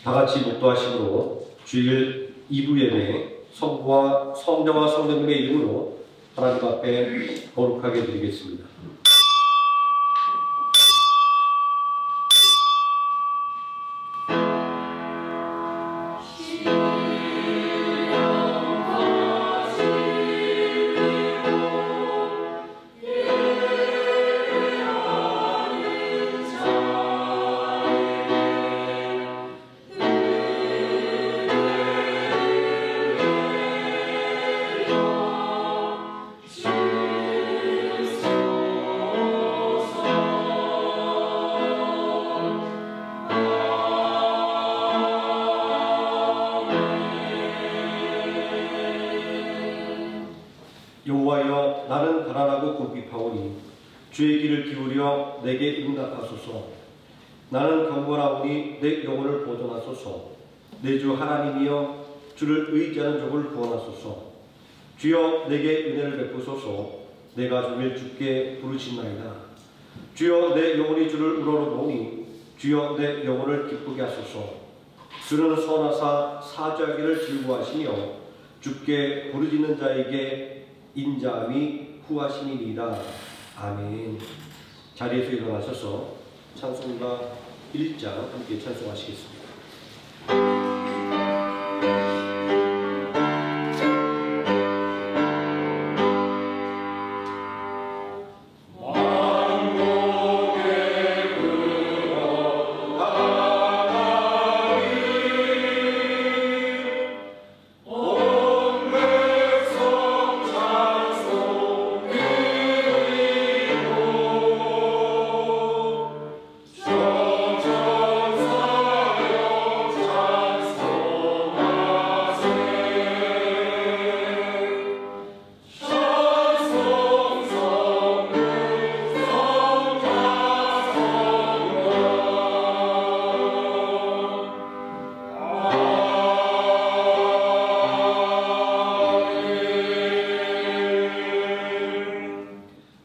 다 같이 목도하심으로 주일 2부 예배 성부와 성자와 성령님의 이름으로 하나님 앞에 거룩하게 드리겠습니다. 여호와여, 나는 가난하고 궁핍하오니 주의 길을 기울여 내게 응답하소서. 나는 경건하오니 내 영혼을 보존하소서. 내 주 하나님이여, 주를 의지하는 종을 구원하소서. 주여, 내게 은혜를 베푸소서. 내가 종일 주께 부르짖나이다. 주여, 내 영혼이 주를 우러러보니 주여, 내 영혼을 기쁘게 하소서. 주는 선하사 사죄하기를 즐거워하시며 주께 부르짖는 자에게 인자함이 후하심이니이다. 아멘. 자리에서 일어나셔서 찬송가 1장 함께 찬송하시겠습니다.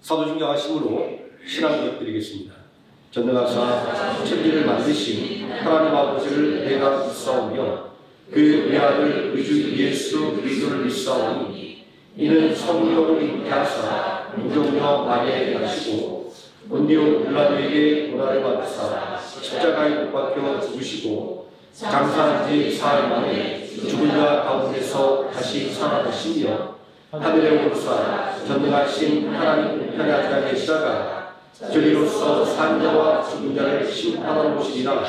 사도중경하심으로 신앙 고백드리겠습니다. 전능하사 천지를 만드신 하나님 아버지를 내가 믿사오며 그 외아들 의주 예수 그리스도를 믿사오니 이는 성령으로 잉태하사 무종녀 마리아에게 나시고 본디오 빌라도에게 고난을 받으사 십자가에 못 박혀 죽으시고 장사한 지 사흘 만에 죽은 자 가운데서 다시 살아나시며 하늘에 오르사 전능하신 하나님 우편에 앉아 계시다가 저리로서 산 자와 죽은 자를 심판하러 오시리라.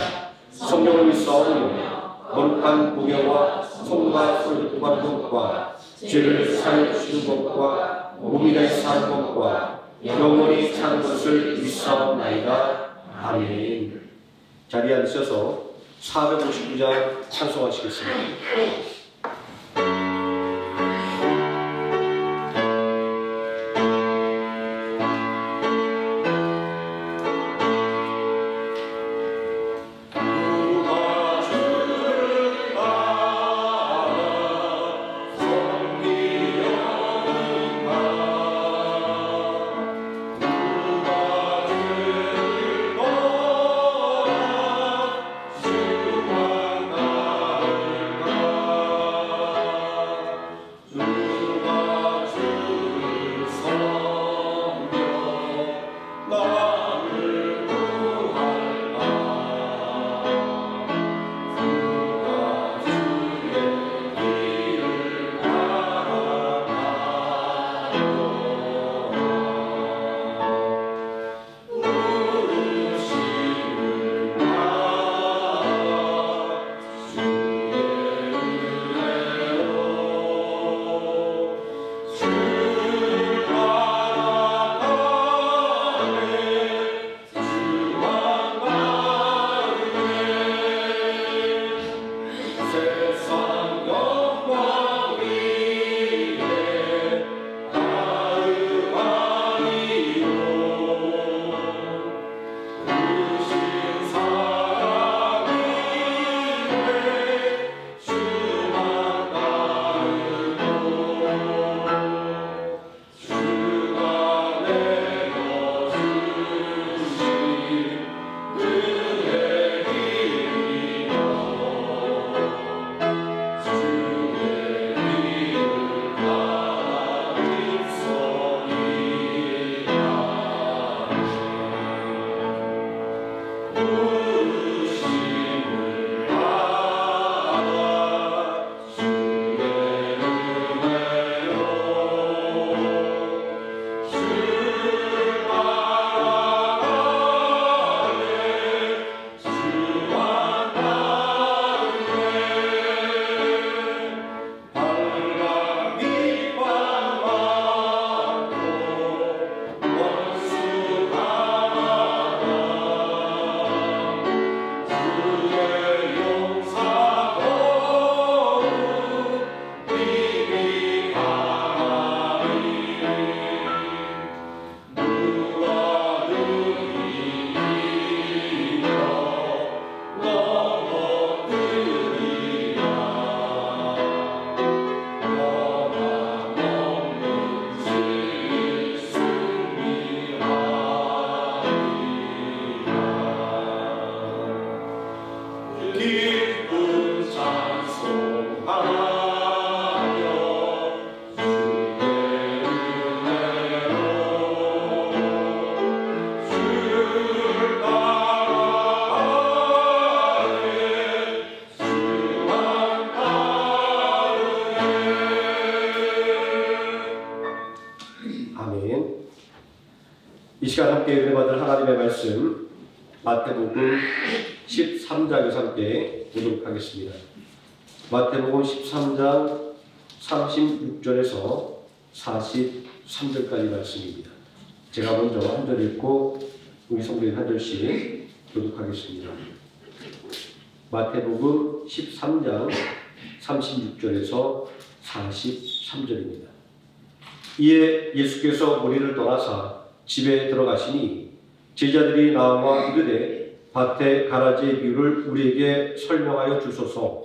성령을 믿사오며 거룩한 공예와 성과 소를 통하는 것과 죄를 사하여 주시는 것과 몸이 다시 사는 것과 영원히 사는 것을 믿사옵나이다. 아멘. 자리에 앉으셔서 459장 찬송하시겠습니다. 함께 은혜받을 하나님의 말씀 마태복음 13장에서 함께 보도록 하겠습니다. 마태복음 13장 36절에서 43절까지 말씀입니다. 제가 먼저 한 절 읽고 우리 성도님 한 절씩 교독하겠습니다. 마태복음 13장 36절에서 43절입니다. 이에 예수께서 무리를 떠나사 집에 들어가시니 제자들이 나와 이르되 밭의 가라지의 비유를 우리에게 설명하여 주소서.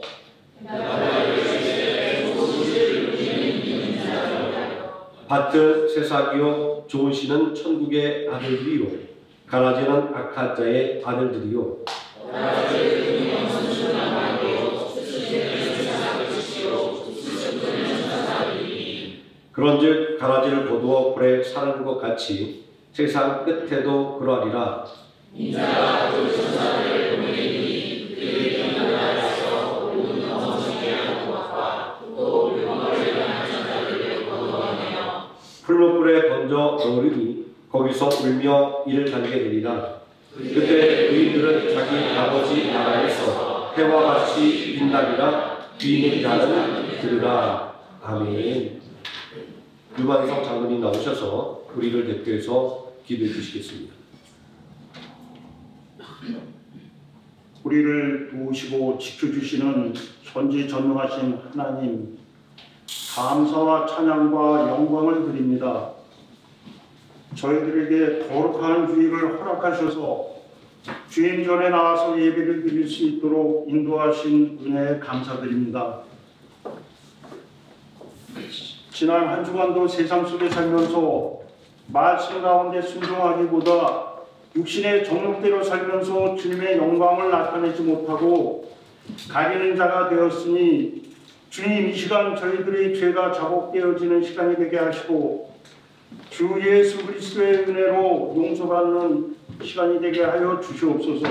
밭은 세상이요 좋은 씨는 천국의 아들들이요 가라지는 악한 자의 아들들이요. 그런즉 가라지를 거두어 불에 사르는 것 같이 세상 끝에도 그러하리라. 인자가 그 천사들을 보내니 그들이 나라에서 온 어머니에 하는 것과 또 물건을 향한 천사들을 거두어내어 풀무불에 던져 넣으리니 거기서 울며 이를 달게 되리라. 그때 의인들은 자기 아버지 나라에서 해와 같이 빛나리라. 귀 있는 자는 들으라. 아멘. 유반성 장로님 나오셔서 우리를 대표해서 기도해 주시겠습니다. 우리를 도우시고 지켜주시는 전지전능하신 하나님, 감사와 찬양과 영광을 드립니다. 저희들에게 거룩한 주일을 허락하셔서 주님 전에 나와서 예배를 드릴 수 있도록 인도하신 은혜에 감사드립니다. 지난 한 주간도 세상 속에 살면서 말씀 가운데 순종하기보다 육신의 정욕대로 살면서 주님의 영광을 나타내지 못하고 가리는 자가 되었으니 주님 이 시간 저희들의 죄가 자복되어지는 시간이 되게 하시고 주 예수 그리스도의 은혜로 용서받는 시간이 되게 하여 주시옵소서.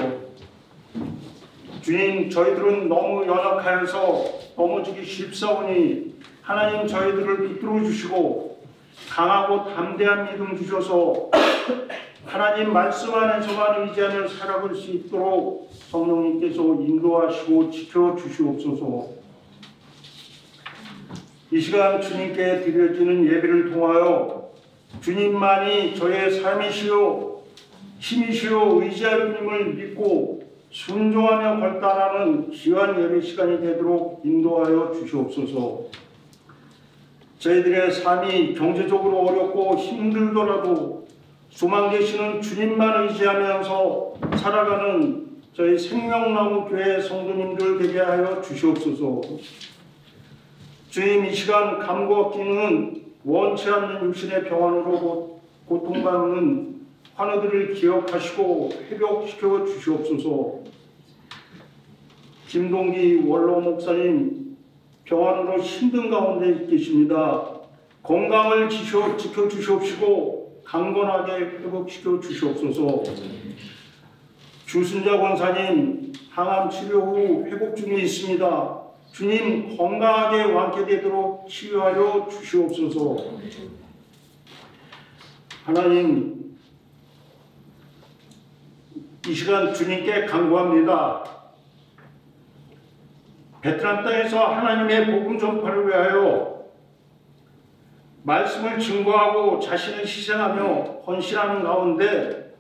주님, 저희들은 너무 연약하여서 넘어지기 쉽사오니 하나님 저희들을 붙들어 주시고 강하고 담대한 믿음 주셔서 하나님 말씀 안에서만 의지하며 살아갈 수 있도록 성령님께서 인도하시고 지켜주시옵소서. 이 시간 주님께 드려지는 예배를 통하여 주님만이 저의 삶이시요 힘이시요 의지할 주님을 믿고 순종하며 결단하는 귀한 예배 시간이 되도록 인도하여 주시옵소서. 저희들의 삶이 경제적으로 어렵고 힘들더라도 소망 되시는 주님만 의지하면서 살아가는 저희 생명나무 교회 성도님들 되게 하여 주시옵소서. 주님, 이 시간 감과 없기는 원치 않는 육신의 병환으로 고통받는 환우들을 기억하시고 회복시켜 주시옵소서. 김동기 원로 목사님 병환으로 힘든 가운데 계십니다. 건강을 지켜주시옵시고 강건하게 회복시켜 주시옵소서. 주순자 권사님 항암 치료 후 회복 중에 있습니다. 주님 건강하게 완쾌되도록 치유하여 주시옵소서. 하나님, 이 시간 주님께 간구합니다. 베트남 땅에서 하나님의 복음 전파를 위하여 말씀을 증거하고 자신을 희생하며 헌신하는 가운데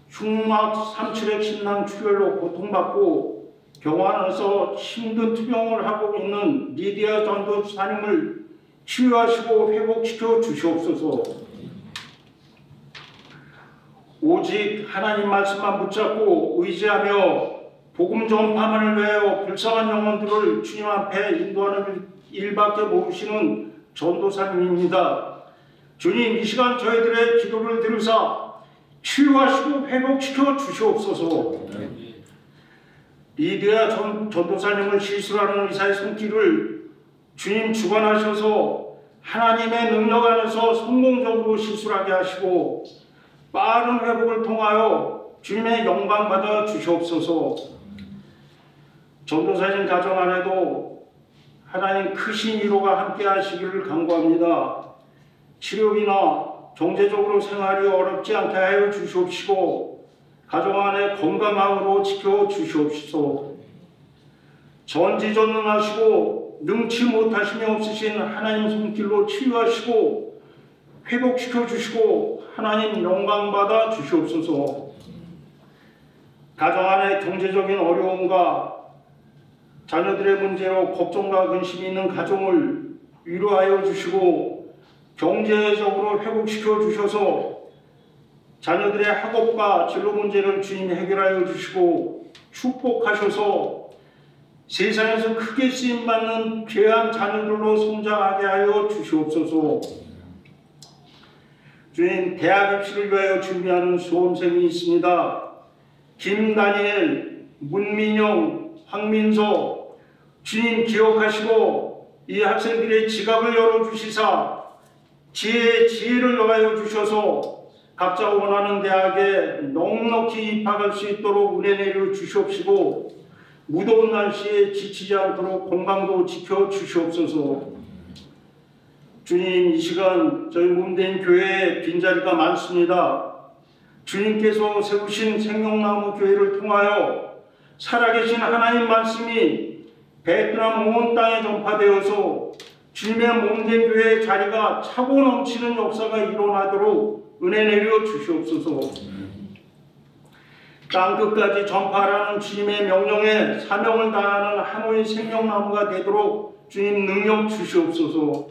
흉막 3출액 신낭 출혈로 고통받고 병원에서 힘든 투병을 하고 있는 리디아 전도사님을 치유하시고 회복시켜 주시옵소서. 오직 하나님 말씀만 붙잡고 의지하며 복음 전파만을 위하여 불쌍한 영혼들을 주님 앞에 인도하는 일밖에 모르시는 전도사님입니다. 주님, 이 시간 저희들의 기도를 들으사 치유하시고 회복시켜 주시옵소서. 리디아 전도사님을 시술하는 의사의 손길을 주님 주관하셔서 하나님의 능력 안에서 성공적으로 시술하게 하시고 빠른 회복을 통하여 주님의 영광 받아 주시옵소서. 전도사님 가정 안에도 하나님 크신 위로가 함께 하시기를 간구합니다. 치료비나 경제적으로 생활이 어렵지 않게 하여 주시옵시고 가정 안에 건강함으로 지켜 주시옵소서. 전지전능하시고 능치 못하심이 없으신 하나님 손길로 치유하시고 회복시켜 주시고 하나님 영광받아 주시옵소서. 가정 안에 경제적인 어려움과 자녀들의 문제로 걱정과 근심이 있는 가정을 위로하여 주시고 경제적으로 회복시켜 주셔서 자녀들의 학업과 진로 문제를 주님 해결하여 주시고 축복하셔서 세상에서 크게 쓰임받는 귀한 자녀들로 성장하게 하여 주시옵소서. 주님, 대학 입시를 위하여 준비하는 수험생이 있습니다. 김다니엘, 문민영, 황민서, 주님 기억하시고 이 학생들의 지갑을 열어주시사 지혜를 더하여 주셔서 각자 원하는 대학에 넉넉히 입학할 수 있도록 은혜 내려 주시옵시고 무더운 날씨에 지치지 않도록 건강도 지켜 주시옵소서. 주님, 이 시간 저희 몸된 교회에 빈자리가 많습니다. 주님께서 세우신 생명나무 교회를 통하여 살아계신 하나님 말씀이 베트남 온 땅에 전파되어서 주님의 몸된 교회의 자리가 차고 넘치는 역사가 일어나도록 은혜 내려 주시옵소서. 땅끝까지 전파하라는 주님의 명령에 사명을 다하는 하나의 생명나무가 되도록 주님 능력 주시옵소서.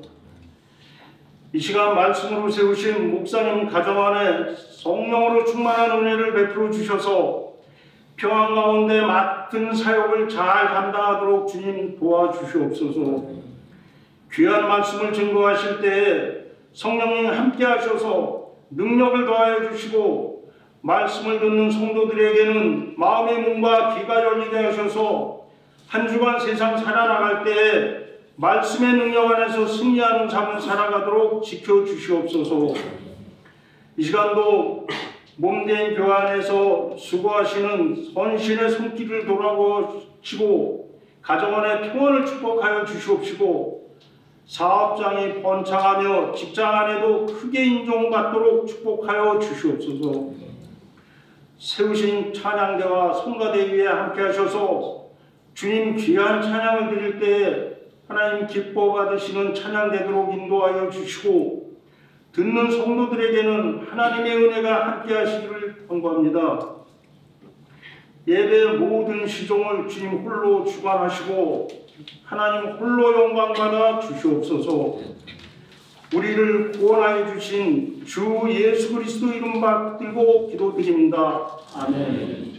이 시간 말씀으로 세우신 목사님 가정 안에 성령으로 충만한 은혜를 베풀어 주셔서 평안 가운데 맡은 사역을 잘 감당하도록 주님 도와주시옵소서. 귀한 말씀을 증거하실 때에 성령님 함께 하셔서 능력을 더하여 주시고 말씀을 듣는 성도들에게는 마음의 문과 귀가 열리게 하셔서 한 주간 세상 살아나갈 때에 말씀의 능력 안에서 승리하는 삶을 살아가도록 지켜주시옵소서. 이 시간도 몸된 교회 안에서 수고하시는 선신의 손길을 돌아보시고 가정 안에 평안을 축복하여 주시옵시고 사업장이 번창하며 직장 안에도 크게 인정받도록 축복하여 주시옵소서. 세우신 찬양대와 성가대 위에 함께 하셔서 주님 귀한 찬양을 드릴 때에 하나님 기뻐 받으시는 찬양 되도록 인도하여 주시고 듣는 성도들에게는 하나님의 은혜가 함께 하시기를 간구합니다. 예배 모든 시종을 주님 홀로 주관하시고 하나님 홀로 영광받아 주시옵소서. 우리를 구원하여 주신 주 예수 그리스도 이름 받들고 기도드립니다. 아멘.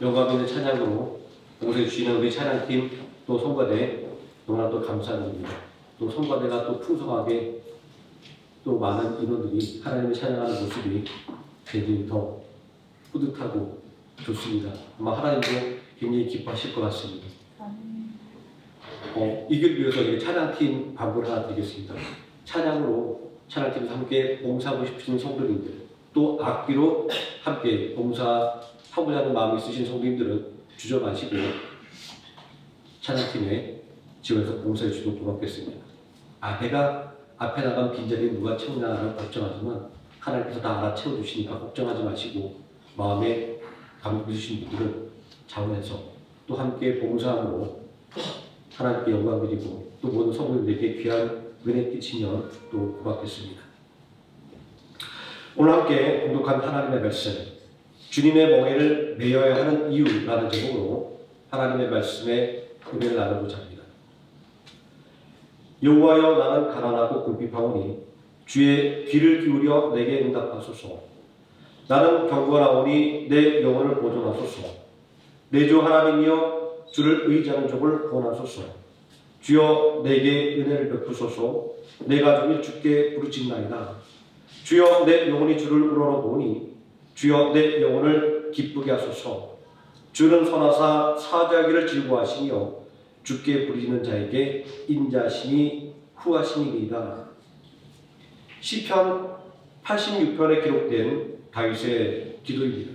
영감 있는 찬양으로 봉사해 주시는 우리 찬양팀 또 성가대 너무나 또 감사드립니다. 또 성가대가 또 풍성하게 또 많은 인원들이 하나님을 찬양하는 모습이 굉장히 더 뿌듯하고 좋습니다. 아마 하나님도 굉장히 기뻐하실 것 같습니다. 이 길 위해서 찬양팀 반부를 하나 드리겠습니다. 찬양으로 찬양팀에서 함께 봉사하고 싶으신 성도님들, 또 악기로 함께 봉사하고자 하는 마음이 있으신 성도님들은 주저 마시고 찬양팀에 지원해서 봉사해 주시면 고맙겠습니다. 내가 앞에 나간 빈자리 누가 채우냐라고 걱정하지만 하나님께서 다 알아채워 주시니까 걱정하지 마시고 마음에 감동 주신 분들은 자원해서 또 함께 봉사함으로 하나님께 영광 드리고 또 모든 성도님들에게 귀한 은혜 끼치면 또 고맙겠습니다. 오늘 함께 공독한 하나님의 말씀, 주님의 멍에를 메어야 하는 이유라는 제목으로 하나님의 말씀에 은혜를 나누고자 합니다. 여호와여, 나는 가난하고 궁핍하오니 주의 귀를 기울여 내게 응답하소서. 나는 경건하오니 내 영혼을 보존하소서. 내 주 하나님이여, 주를 의지하는 족을 구원하소서. 주여, 내게 은혜를 베푸소서. 내 가족이 주께 부르짖나이다. 주여, 내 영혼이 주를 우러러보니 주여, 내 영혼을 기쁘게 하소서. 주는 선하사 사자기를 즐거워하시며 주께 부르짖는 자에게 인자심이 후하시니이다. 시편 86편에 기록된 다윗의 기도입니다.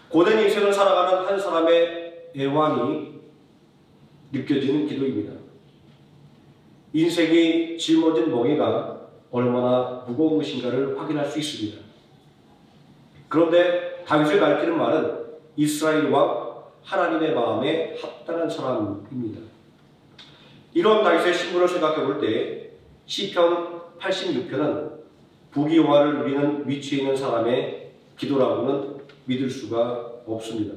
고된 인생을 살아가는 한 사람의 애환이 느껴지는 기도입니다. 인생이 짊어진 멍에가 얼마나 무거운 것인가를 확인할 수 있습니다. 그런데 다윗을 가리키는 말은 이스라엘 왕 하나님의 마음에 합당한 사람입니다. 이런 다윗의 신분을 생각해 볼 때 시편 86편은 부귀영화를 누리는 위치에 있는 사람의 기도라고는 믿을 수가 없습니다.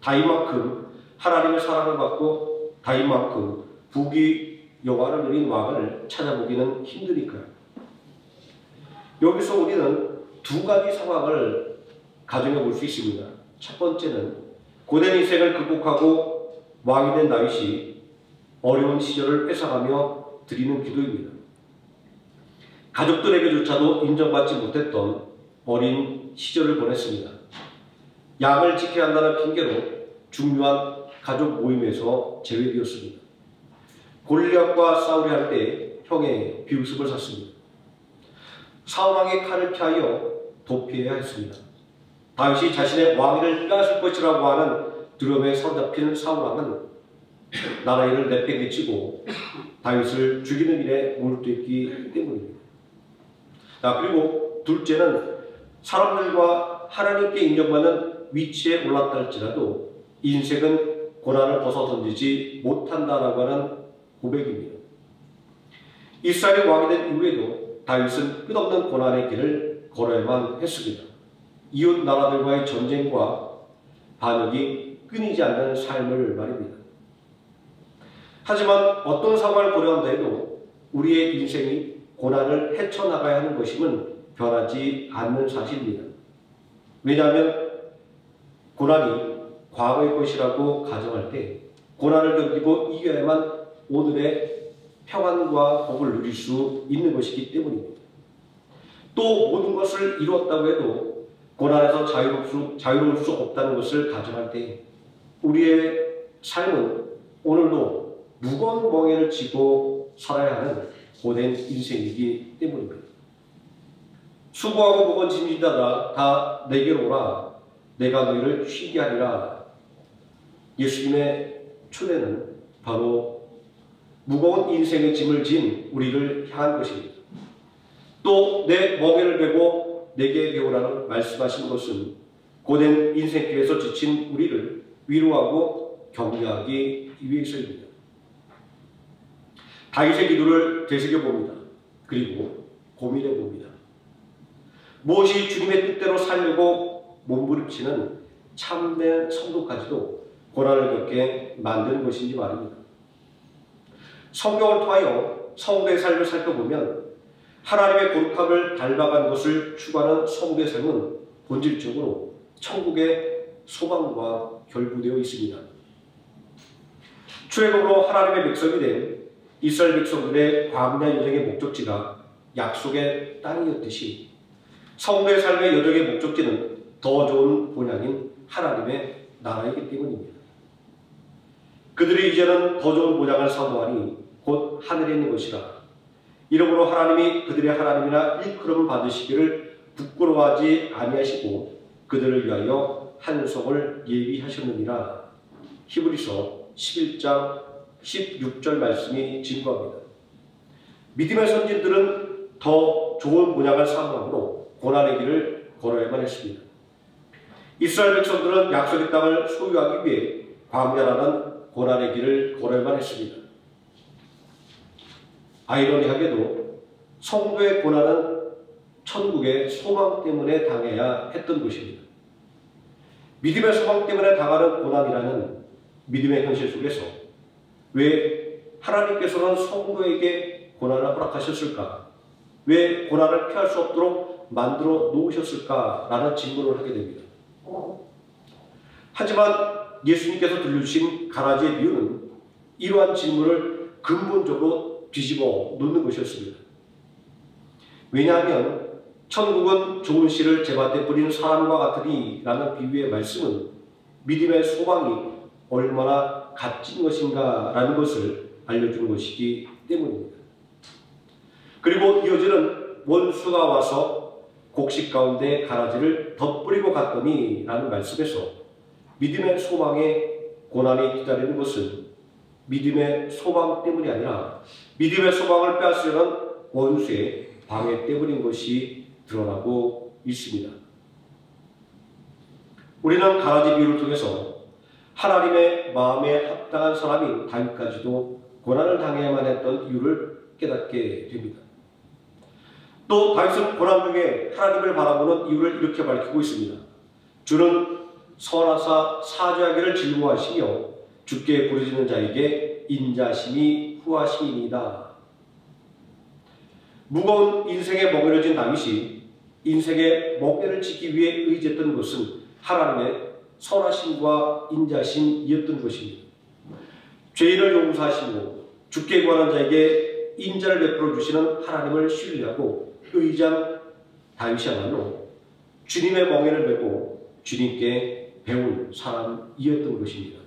다윗만큼 하나님의 사랑을 받고 다윗만큼 부귀영화를 누린 왕을 찾아보기는 힘드니까요. 여기서 우리는 두 가지 상황을 가정해 볼 수 있습니다. 첫 번째는 고된 인생을 극복하고 왕이 된 다윗이 어려운 시절을 회상하며 드리는 기도입니다. 가족들에게조차도 인정받지 못했던 어린 시절을 보냈습니다. 양을 지켜야 한다는 핑계로 중요한 가족 모임에서 제외되었습니다. 골리앗과 싸우려 할 때 형의 비웃음을 샀습니다. 사울왕의 칼을 피하여 도피해야 했습니다. 다윗이 자신의 왕위를 빼앗을 것이라고 하는 두려움에 사로잡힌 사울왕은 나라일을 내팽개치고 다윗을 죽이는 일에 몰두했기 때문입니다. 그리고 둘째는 사람들과 하나님께 인정받는 위치에 올랐다 할지라도 인생은 고난을 벗어던지지 못한다라고 하는 고백입니다. 이스라엘의 왕이 된 이후에도 다윗은 끝없는 고난의 길을 걸어야만 했습니다. 이웃 나라들과의 전쟁과 반역이 끊이지 않는 삶을 말입니다. 하지만 어떤 상황을 고려한다 해도 우리의 인생이 고난을 헤쳐나가야 하는 것임은 변하지 않는 사실입니다. 왜냐하면 고난이 과거의 것이라고 가정할 때 고난을 견디고 이겨야만 오늘의 평안과 복을 누릴 수 있는 것이기 때문입니다. 또 모든 것을 이루었다고 해도 고난에서 자유로울 수 없다는 것을 가정할 때 우리의 삶은 오늘도 무거운 멍에를 지고 살아야 하는 고된 인생이기 때문입니다. 수고하고 무거운 짐진 자들아 다 내게로 오라. 내가 너희를 쉬게 하리라. 예수님의 초대는 바로 무거운 인생의 짐을 진 우리를 향한 것입니다. 또 내 멍에를 메고 내게 배우라는 말씀하신 것은 고된 인생길에서 지친 우리를 위로하고 격려하기 위해서입니다. 다윗의 기도를 되새겨봅니다. 그리고 고민해봅니다. 무엇이 주님의 뜻대로 살려고 몸부림치는 참된 성도까지도 고난을 겪게 만드는 것인지 말입니다. 성경을 통하여 성도의 삶을 살펴보면 하나님의 거룩함을 닮아가는 것을 추구하는 성도의 삶은 본질적으로 천국의 소망과 결부되어 있습니다. 출애굽으로 하나님의 백성이 된 이스라엘 백성들의 광야 여정의 목적지가 약속의 땅이었듯이 성도의 삶의 여정의 목적지는 더 좋은 본향인 하나님의 나라이기 때문입니다. 그들이 이제는 더 좋은 본향을 사모하니 곧 하늘에 있는 것이라. 이러므로 하나님이 그들의 하나님이나 일컬음 받으시기를 부끄러워하지 아니하시고 그들을 위하여 한 성을 예비하셨느니라. 히브리서 11장 16절 말씀이 증거합니다. 믿음의 선진들은 더 좋은 본향을 사모함으로 고난의 길을 걸어야만 했습니다. 이스라엘 백성들은 약속의 땅을 소유하기 위해 광야라는 고난의 길을 걸어야만 했습니다. 아이러니하게도 성도의 고난은 천국의 소망 때문에 당해야 했던 것입니다. 믿음의 소망 때문에 당하는 고난이라는 믿음의 현실 속에서 왜 하나님께서는 성도에게 고난을 허락하셨을까? 왜 고난을 피할 수 없도록 만들어 놓으셨을까라는 질문을 하게 됩니다. 하지만 예수님께서 들려주신 가라지의 비유는 이러한 질문을 근본적으로 뒤집어 놓는 것이었습니다. 왜냐하면 천국은 좋은 씨를 제밭에 뿌리는 사람과 같으니 라는 비유의 말씀은 믿음의 소망이 얼마나 값진 것인가 라는 것을 알려주는 것이기 때문입니다. 그리고 이어지는 원수가 와서 곡식 가운데 가라지를 덧뿌리고 갔더니 라는 말씀에서 믿음의 소망에 고난이 기다리는 것은 믿음의 소망 때문이 아니라 믿음의 소망을 빼앗으려는 원수의 방해 때문인 것이 드러나고 있습니다. 우리는 가라지 비유를 통해서 하나님의 마음에 합당한 사람인 다윗까지도 고난을 당해야만 했던 이유를 깨닫게 됩니다. 또 다윗은 고난 중에 하나님을 바라보는 이유를 이렇게 밝히고 있습니다. 주는 선하사 사죄하기를 즐거워하시며 주께 부르짖는 자에게 인자심이 후하심이니이다. 무거운 인생에 멍해진 다윗이 인생의 멍에를 지기 위해 의지했던 것은 하나님의 선하심과 인자심이었던 것입니다. 죄인을 용서하시고 주께 구하는 자에게 인자를 베풀어 주시는 하나님을 신뢰하고 의지한 다윗이야말로 주님의 멍에를 메고 주님께 배운 사람이었던 것입니다.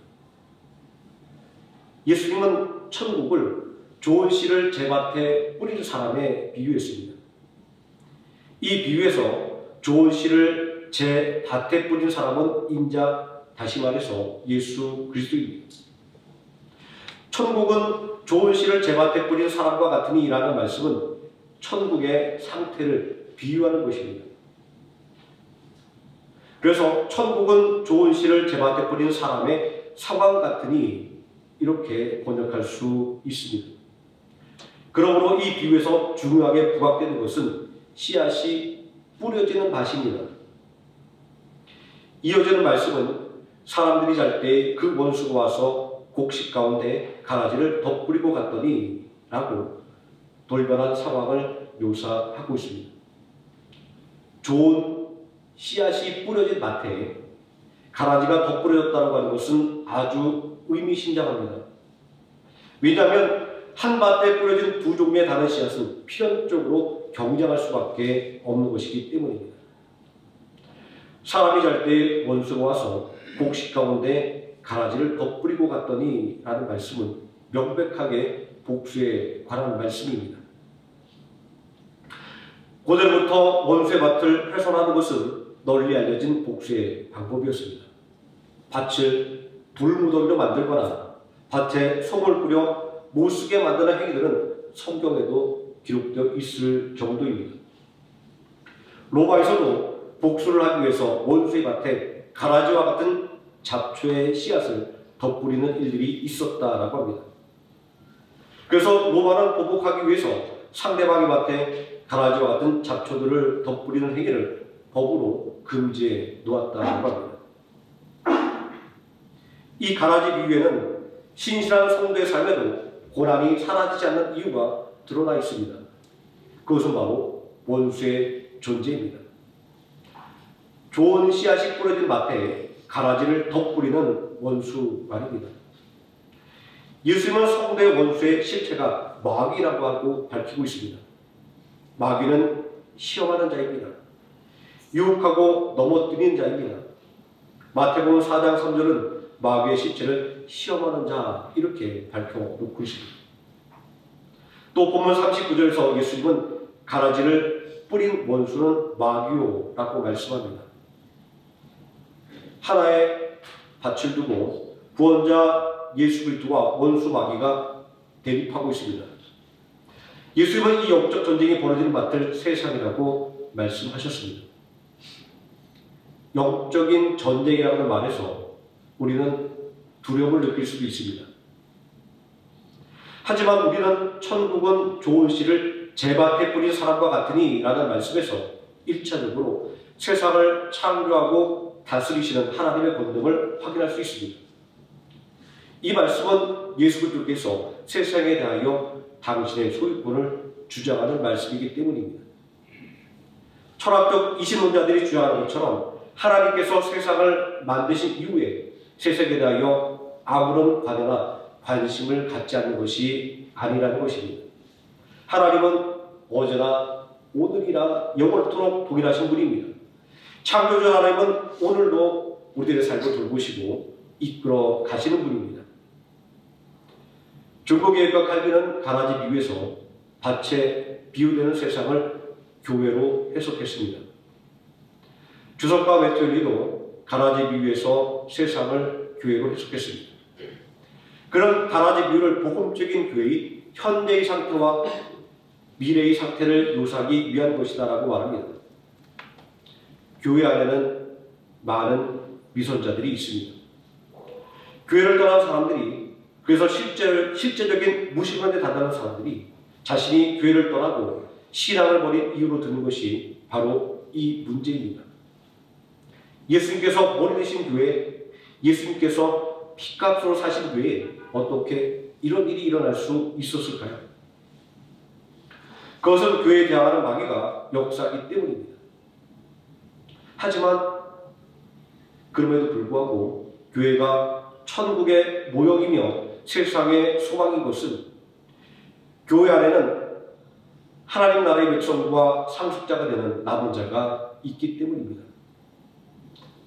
예수님은 천국을 좋은 씨를 제밭에 뿌리는 사람에 비유했습니다. 이 비유에서 좋은 씨를 제 밭에 뿌린 사람은 인자, 다시 말해서 예수 그리스도입니다. 천국은 좋은 씨를 제 밭에 뿌린 사람과 같으니 라는 말씀은 천국의 상태를 비유하는 것입니다. 그래서 천국은 좋은 씨를 제 밭에 뿌린 사람의 상황 같으니 이렇게 번역할 수 있습니다. 그러므로 이 비유에서 중요하게 부각되는 것은 씨앗이 뿌려지는 밭입니다. 이어지는 말씀은 사람들이 잘 때 그 원수가 와서 곡식 가운데 가라지를 덧뿌리고 갔더니 라고 돌변한 상황을 묘사하고 있습니다. 좋은 씨앗이 뿌려진 밭에 가라지가 덧뿌려졌다고 하는 것은 아주 의미심장합니다. 왜냐하면 한 밭에 뿌려진 두 종류의 다른 씨앗은 필연적으로 경쟁할 수밖에 없는 것이기 때문입니다. 사람이 잘 때 원수가 와서 곡식 가운데 가라지를 덧뿌리고 갔더니 라는 말씀은 명백하게 복수에 관한 말씀입니다. 고대로부터 원수의 밭을 훼손하는 것은 널리 알려진 복수의 방법이었습니다. 밭을 불무더기로 만들거나 밭에 솜을 뿌려 못쓰게 만드는 행위들은 성경에도 기록되어 있을 정도입니다. 로마에서도 복수를 하기 위해서 원수의 밭에 가라지와 같은 잡초의 씨앗을 덧뿌리는 일들이 있었다라고 합니다. 그래서 로마는 보복하기 위해서 상대방의 밭에 가라지와 같은 잡초들을 덧뿌리는 행위를 법으로 금지해 놓았다고 합니다. 이 가라지 비유에는 신실한 성도의 삶에도 고난이 사라지지 않는 이유가 드러나 있습니다. 그것은 바로 원수의 존재입니다. 좋은 씨앗이 뿌려진 밭에 가라지를 덧뿌리는 원수 말입니다. 예수님은 성도의 원수의 실체가 마귀라고 하고 밝히고 있습니다. 마귀는 시험하는 자입니다. 유혹하고 넘어뜨리는 자입니다. 마태복음 4장 3절은 마귀의 실체를 시험하는 자 이렇게 밝혀놓고 있습니다. 또 본문 39절에서 예수님은 가라지를 뿌린 원수는 마귀요라고 말씀합니다. 하나의 밭을 두고 구원자 예수 그리스도와 원수 마귀가 대립하고 있습니다. 예수님은 이 영적 전쟁이 벌어지는 밭을 세상이라고 말씀하셨습니다. 영적인 전쟁이라는 말에서 우리는 두려움을 느낄 수도 있습니다. 하지만 우리는 천국은 좋은 씨를 제밭에 뿌린 사람과 같으니 라는 말씀에서 1차적으로 세상을 창조하고 다스리시는 하나님의 권능을 확인할 수 있습니다. 이 말씀은 예수 그리스도께서 세상에 대하여 당신의 소유권을 주장하는 말씀이기 때문입니다. 철학적 이신론자들이 주장하는 것처럼 하나님께서 세상을 만드신 이후에 세상에 대하여 아무런 관여나 관심을 갖지 않는 것이 아니라는 것입니다. 하나님은 어제나 오늘이나 영원토록 동일하신 분입니다. 창조주 하나님은 오늘도 우리들의 삶을 돌보시고 이끌어 가시는 분입니다. 중국예과 칼빈은 가라지 비유에서 밭에 비유되는 세상을 교회로 해석했습니다. 주석과 메테올리도 가라지 비유에서 세상을 교회로 해석했습니다. 그런 가라지 비유를 복음적인 교회의 현재의 상태와 미래의 상태를 묘사하기 위한 것이다라고 말합니다. 교회 안에는 많은 위선자들이 있습니다. 교회를 떠난 사람들이, 그래서 실제적인 무신론에 다다른 사람들이 자신이 교회를 떠나고 신앙을 버린 이유로 드는 것이 바로 이 문제입니다. 예수님께서 머리 되신 교회, 예수님께서 피값으로 사신 교회에 어떻게 이런 일이 일어날 수 있었을까요? 그것은 교회에 대항하는 마귀가 역사이기 때문입니다. 하지만 그럼에도 불구하고 교회가 천국의 모형이며 세상의 소망인 것은 교회 안에는 하나님 나라의 백성과 상속자가 되는 남은 자가 있기 때문입니다.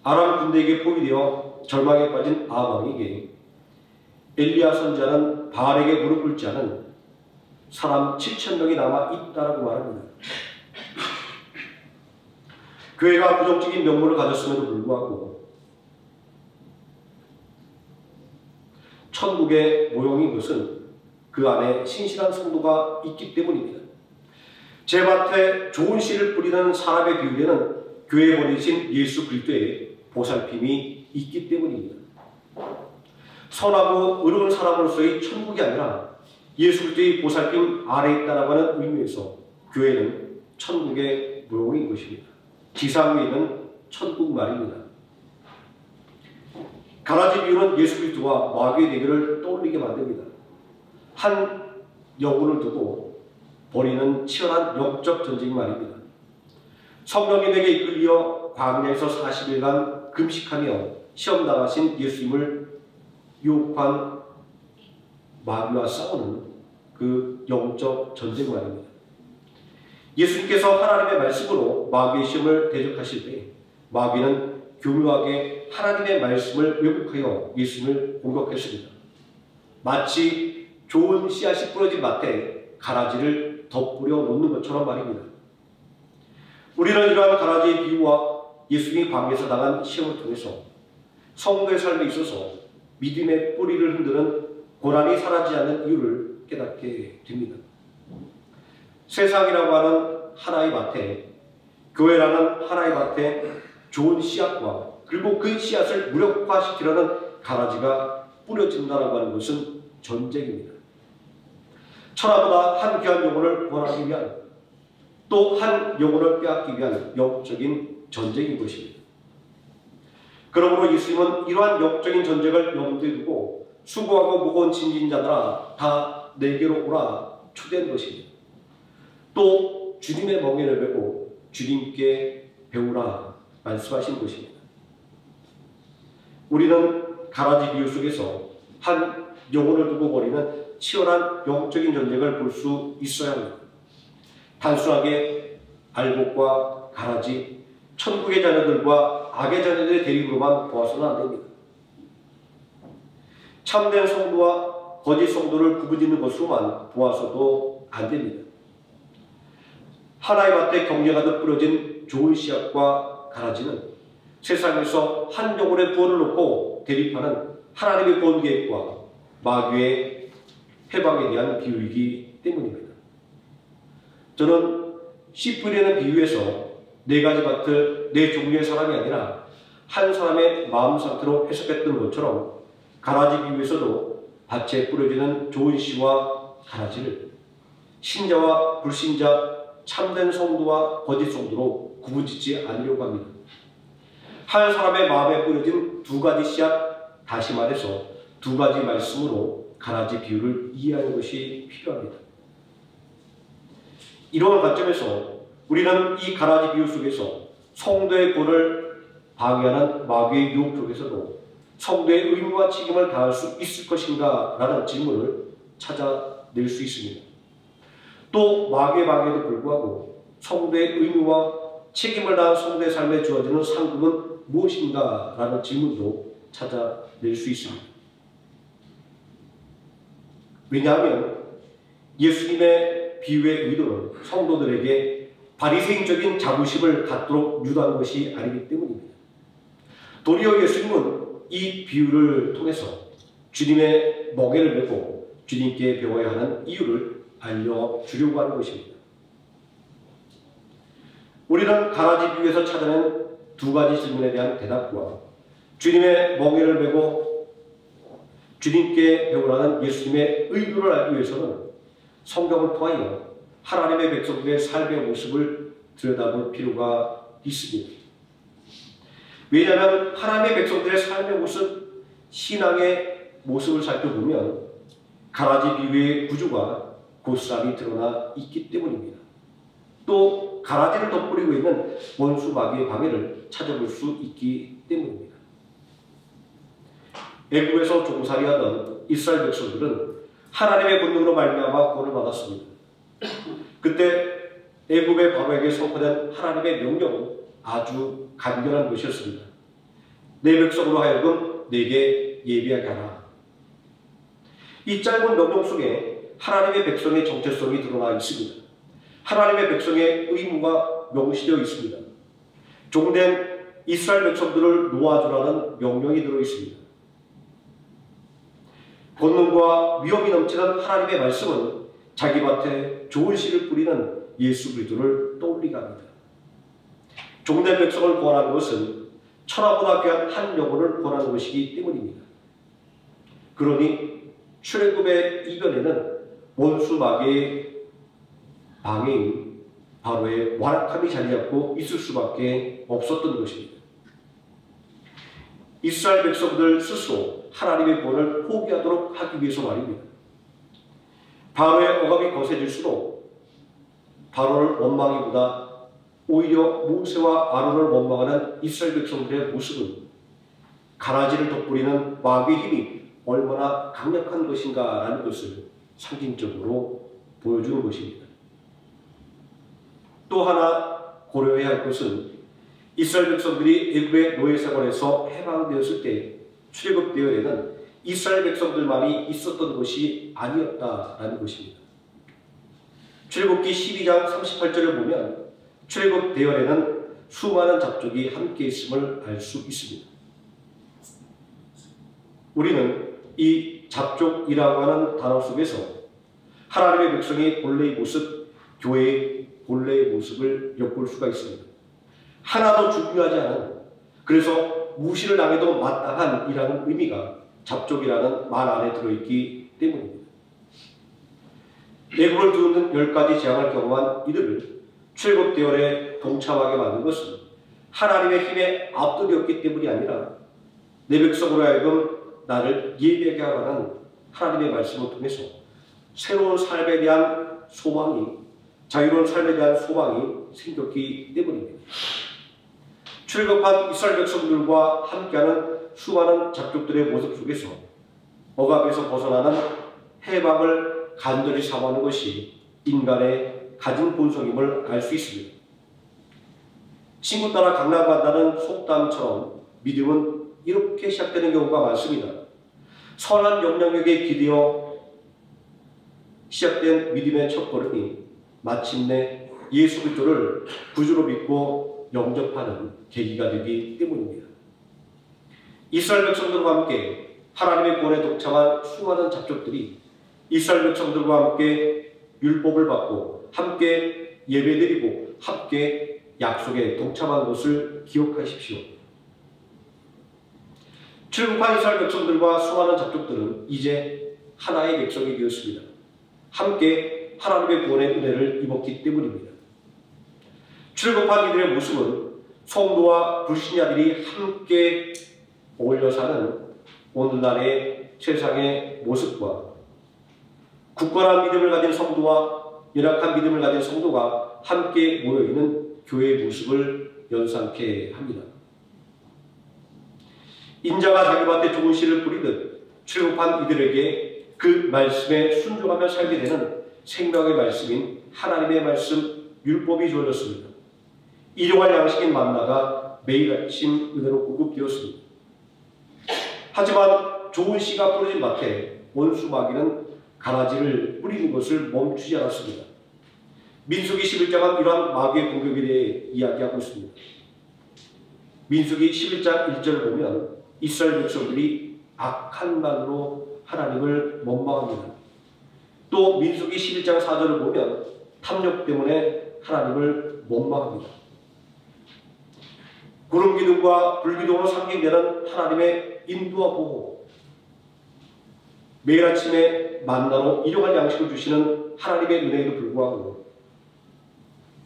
아람 군대에게 포위되어 절망에 빠진 아합 왕에게 엘리야 선지자는 바알에게 무릎 꿇지 않은 사람 7,000명이 남아 있다라고 말합니다. 교회가 부정적인 면모를 가졌음에도 불구하고 천국의 모형인 것은 그 안에 신실한 성도가 있기 때문입니다. 제밭에 좋은 씨를 뿌리는 사람의 비유에는 교회에 보내신 예수 그리스도의 보살핌이 있기 때문입니다. 선하고 의로운 사람으로서의 천국이 아니라 예수 그리스도의 보살핌 아래에 있다라고 하는 의미에서 교회는 천국의 모형인 것입니다. 지상 위에 있는 천국 말입니다. 가라지 비유는 예수 그리스도와 마귀의 대결을 떠올리게 만듭니다. 한 영혼을 두고 벌이는 치열한 영적 전쟁 말입니다. 성령님에게 이끌려 광야에서 40일간 금식하며 시험 나가신 예수님을 유혹한 마귀와 싸우는 그 영적 전쟁 말입니다. 예수님께서 하나님의 말씀으로 마귀의 시험을 대적하실 때 마귀는 교묘하게 하나님의 말씀을 왜곡하여 예수님을 공격했습니다. 마치 좋은 씨앗이 뿌려진 밭에 가라지를 덧뿌려 놓는 것처럼 말입니다. 우리는 이러한 가라지의 비유와 예수님이 광야에서 당한 시험을 통해서 성도의 삶에 있어서 믿음의 뿌리를 흔드는 고난이 사라지지 않는 이유를 깨닫게 됩니다. 세상이라고 하는 하나의 밭에, 교회라는 하나의 밭에 좋은 씨앗과 그리고 그 씨앗을 무력화시키려는 가라지가 뿌려진다고 하는 것은 전쟁입니다. 천하보다 한 귀한 영혼을 구원하기 위한, 또 한 영혼을 빼앗기 위한 영적인 전쟁인 것입니다. 그러므로 예수님은 이러한 영적인 전쟁을 염두에 두고 수고하고 무거운 짐진 자들아 다 내게로 오라 초대한 것입니다. 또 주님의 멍에를 메고 주님께 배우라 말씀하신 것입니다. 우리는 가라지 비유 속에서 한 영혼을 두고 벌이는 치열한 영적인 전쟁을 볼 수 있어야 합니다. 단순하게 알곡과 가라지, 천국의 자녀들과 악의 자녀들의 대립으로만 보아서는 안 됩니다. 참된 성도와 거짓 성도를 구분짓는 것으로만 보아서도 안 됩니다. 하나의 밭에 경쟁하듯 뿌려진 좋은 씨앗과 가라지는 세상에서 한 영혼의 구원을 놓고 대립하는 하나님의 구원 계획과 마귀의 해방에 대한 비유이기 때문입니다. 저는 씨 뿌리는 비유에서 네 가지 밭을 네 종류의 사람이 아니라 한 사람의 마음 상태로 해석했던 것처럼 가라지 비유에서도 밭에 뿌려지는 좋은 씨와 가라지를 신자와 불신자, 참된 성도와 거짓 성도로 구분짓지 않으려고 합니다. 한 사람의 마음에 뿌려진 두 가지 씨앗, 다시 말해서 두 가지 말씀으로 가라지 비유를 이해하는 것이 필요합니다. 이러한 관점에서 우리는 이 가라지 비유 속에서 성도의 구원을 방해하는 마귀의 유혹 속에서도 성도의 의무와 책임을 다할 수 있을 것인가? 라는 질문을 찾아낼 수 있습니다. 또 마귀의 방해에도 불구하고 성도의 의무와 책임을 다한 성도의 삶에 주어지는 상급은 무엇인가? 라는 질문도 찾아낼 수 있습니다. 왜냐하면 예수님의 비유의 의도는 성도들에게 바리새인적인 자부심을 갖도록 유도한 것이 아니기 때문입니다. 도리어 예수님은 이 비유를 통해서 주님의 멍에를 메고 주님께 배워야 하는 이유를 알려주려고 하는 것입니다. 우리는 가라지 비유에서 찾아낸 두 가지 질문에 대한 대답과 주님의 멍에를 메고 주님께 배우라는 예수님의 의도를 알기 위해서는 성경을 통하여 하나님의 백성들의 삶의 모습을 들여다볼 필요가 있습니다. 왜냐하면 하나님의 백성들의 삶의 모습, 신앙의 모습을 살펴보면 가라지 비유의 구조가 고스란히 드러나 있기 때문입니다. 또 가라지를 덧뿌리고 있는 원수 마귀의 방해를 찾아볼 수 있기 때문입니다. 애굽에서 종살이하던 이스라엘 백성들은 하나님의 권능으로 말미암아 구원을 받았습니다. 그때 애굽의 바로에게 선포된 하나님의 명령은 아주 간결한 것이었습니다. 내 백성으로 하여금 내게 예비하게 하라. 이 짧은 명령 속에 하나님의 백성의 정체성이 드러나 있습니다. 하나님의 백성의 의무가 명시되어 있습니다. 종된 이스라엘 백성들을 놓아주라는 명령이 들어 있습니다. 권능과 위엄이 넘치는 하나님의 말씀은 자기 밭에 좋은 씨를 뿌리는 예수 그리스도를 떠올리게 합니다. 종된 백성을 구원하는 것은 천하보다 귀한 한 영혼을 구원하는 것이기 때문입니다. 그러니 출애굽의 이변에는 원수 마귀의 방해인 바로의 완악함이 자리 잡고 있을 수밖에 없었던 것입니다. 이스라엘 백성들 스스로 하나님의 구원을 포기하도록 하기 위해서 말입니다. 바로의 억압이 거세질수록 바로를 원망하기보다 오히려 모세와 아론을 원망하는 이스라엘 백성들의 모습은 가라지를 덧뿌리는 마귀의 힘이 얼마나 강력한 것인가라는 것을 상징적으로 보여주는 것입니다. 또 하나 고려해야 할 것은 이스라엘 백성들이 애굽의 노예 생활에서 해방되었을 때 출애굽 대열에는 이스라엘 백성들만이 있었던 것이 아니었다라는 것입니다. 출애굽기 12장 38절을 보면 출애굽 대열에는 수많은 잡족이 함께 있음을 알 수 있습니다. 우리는 이 잡족이라고 하는 단어 속에서 하나님의 백성의 본래의 모습, 교회의 본래의 모습을 엿볼 수가 있습니다. 하나도 중요하지 않은, 그래서 무시를 당해도 마땅한 이라는 의미가 잡족이라는 말 안에 들어있기 때문입니다. 애굽을 두는 10가지 재앙을 경험한 이들을 출애굽 대열에 동참하게 만든 것은 하나님의 힘에 압도되었기 때문이 아니라 내 백성으로 하여금 나를 예배하게 하라는 하나님의 말씀을 통해서 새로운 삶에 대한 소망이, 자유로운 삶에 대한 소망이 생겼기 때문입니다. 출애굽한 이스라엘 백성들과 함께하는 수많은 잡족들의 모습 속에서 억압에서 벗어나는 해방을 간절히 사모하는 것이 인간의 가진 본성임을 알 수 있습니다. 친구 따라 강남 간다는 속담처럼 믿음은 이렇게 시작되는 경우가 많습니다. 선한 영향력에 기대어 시작된 믿음의 첫걸음이 마침내 예수 그리스도를 구주로 믿고 영접하는 계기가 되기 때문입니다. 이스라엘 백성들과 함께 하나님의 구원에 동참한 수많은 잡족들이 이스라엘 백성들과 함께 율법을 받고 함께 예배드리고 함께 약속에 동참한 것을 기억하십시오. 출국한 이스라엘 백성들과 수많은 잡족들은 이제 하나의 백성이 되었습니다. 함께 하나님의 구원의 은혜를 입었기 때문입니다. 출국한 이들의 모습은 성도와 불신자들이 함께 어울려 사는 오늘날의 세상의 모습과 굳건한 믿음을 가진 성도와 연약한 믿음을 가진 성도가 함께 모여있는 교회의 모습을 연상케 합니다. 인자가 자기 밭에 좋은 씨를 뿌리듯 출국한 이들에게 그 말씀에 순종하며 살게 되는 생명의 말씀인 하나님의 말씀 율법이 주어졌습니다. 일용할 양식인 만나가 매일 아침 은혜로 공급되었습니다. 하지만 좋은 씨가 뿌려진 밭에 원수 마귀는 가라지를 뿌리는 것을 멈추지 않았습니다. 민수기 11장은 이러한 마귀의 공격에 대해 이야기하고 있습니다. 민수기 11장 1절을 보면 이스라엘 백성들이 악한 말로 하나님을 원망합니다. 또 민수기 11장 4절을 보면 탐욕 때문에 하나님을 원망합니다. 구름기둥과 불기둥으로 상징되는 하나님의 인도와 보호, 매일 아침에 만나로 일용할 양식을 주시는 하나님의 은혜에도 불구하고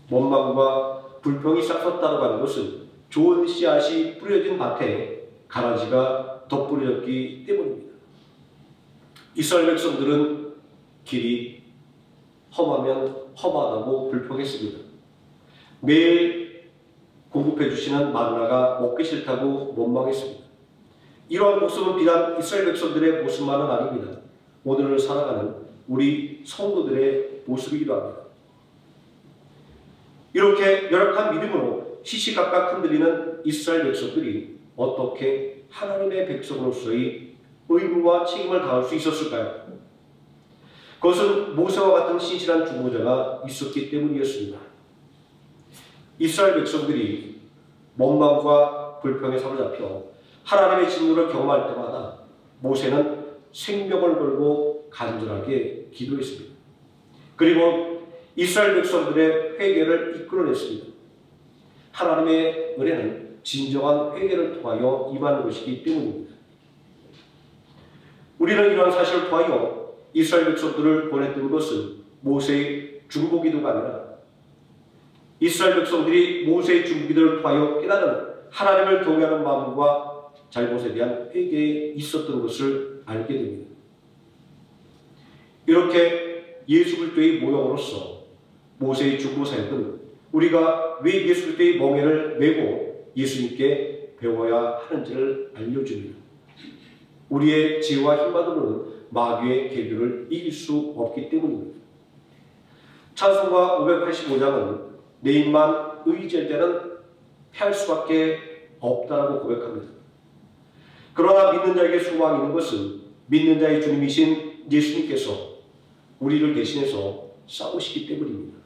원망과 불평이 싹섰다고 하는 것은 좋은 씨앗이 뿌려진 밭에 가라지가 덧뿌려졌기 때문입니다. 이스라엘 백성들은 길이 험하면 험하다고 불평했습니다. 매일 공급해 주시는 만나가 먹기 싫다고 원망했습니다. 이러한 모습은 비단 이스라엘 백성들의 모습만은 아닙니다. 오늘을 살아가는 우리 성도들의 모습이기도 합니다. 이렇게 열악한 믿음으로 시시각각 흔들리는 이스라엘 백성들이 어떻게 하나님의 백성으로서의 의무와 책임을 다할 수 있었을까요? 그것은 모세와 같은 신실한 중보자가 있었기 때문이었습니다. 이스라엘 백성들이 원망과 불평에 사로잡혀 하나님의 진노를 경험할 때마다 모세는 생명을 걸고 간절하게 기도했습니다. 그리고 이스라엘 백성들의 회개를 이끌어냈습니다. 하나님의 은혜는 진정한 회개를 통하여 임하는 것이기 때문입니다. 우리는 이러한 사실을 통하여 이스라엘 백성들을 보냈던 것은 모세의 중보기도가 아니라 이스라엘 백성들이 모세의 중보기도를 통하여 깨달은 하나님을 경외하는 마음과 잘못에 대한 회개에 있었던 것을 알게 됩니다. 이렇게 예수 그리스도의 모형으로서 모세의 중보 사역은 우리가 왜 예수 그리스도의 멍에를 메고 예수님께 배워야 하는지를 알려줍니다. 우리의 지혜와 힘만으로는 마귀의 계류를 이길 수 없기 때문입니다. 찬송가 585장은 내 입만 의지할 때는 패할 수밖에 없다라고 고백합니다. 그러나 믿는 자에게 소망이 있는 것은 믿는 자의 주님이신 예수님께서 우리를 대신해서 싸우시기 때문입니다.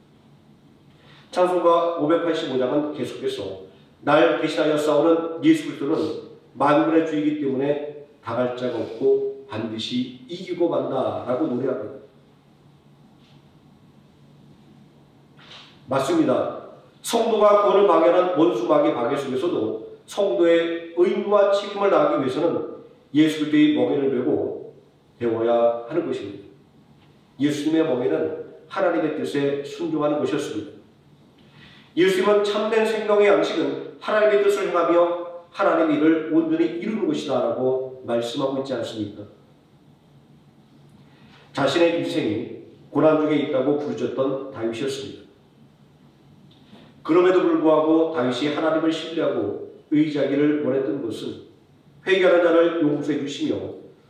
찬송가 585장은 계속해서 날 대신하여 싸우는 예수 그리스도는 만군의 주이기 때문에 당할 자가 없고 반드시 이기고 만다라고 노래합니다. 맞습니다. 성도가 구원을 방해하는 원수 마귀의 방해 속에서도 성도의 의무와 책임을 다하기 위해서는 예수 그리스도의 멍에를 메고 배워야 하는 것입니다. 예수님의 멍에는 하나님의 뜻에 순종하는 것이었습니다. 예수님은 참된 생명의 양식은 하나님의 뜻을 행하며 하나님의 일을 온전히 이루는 것이다 라고 말씀하고 있지 않습니까? 자신의 인생이 고난 중에 있다고 부르짖던 다윗이었습니다. 그럼에도 불구하고 다윗이 하나님을 신뢰하고 의지하기를 원했던 것은 회개하는 자를 용서해 주시며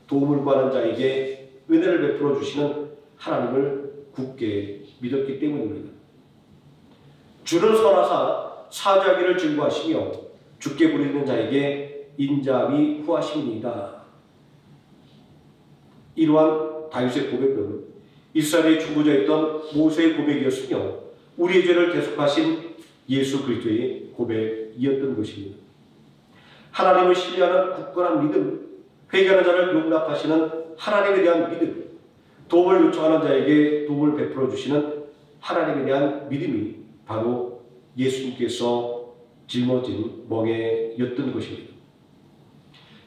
도움을 구하는 자에게 은혜를 베풀어 주시는 하나님을 굳게 믿었기 때문입니다. 주는 선하사 사죄하기를 즐거워하시며 죽게 부리는 자에게 인자함이 후하심이니이다. 이러한 다윗의 고백은 이스라엘의 중보자였던 모세의 고백이었으며 우리의 죄를 대속하신 예수 그리스도의 고백이었던 것입니다. 하나님을 신뢰하는 굳건한 믿음, 회개하는 자를 용납하시는 하나님에 대한 믿음, 도움을 요청하는 자에게 도움을 베풀어 주시는 하나님에 대한 믿음이 바로 예수님께서 짊어진 멍에였던 것입니다.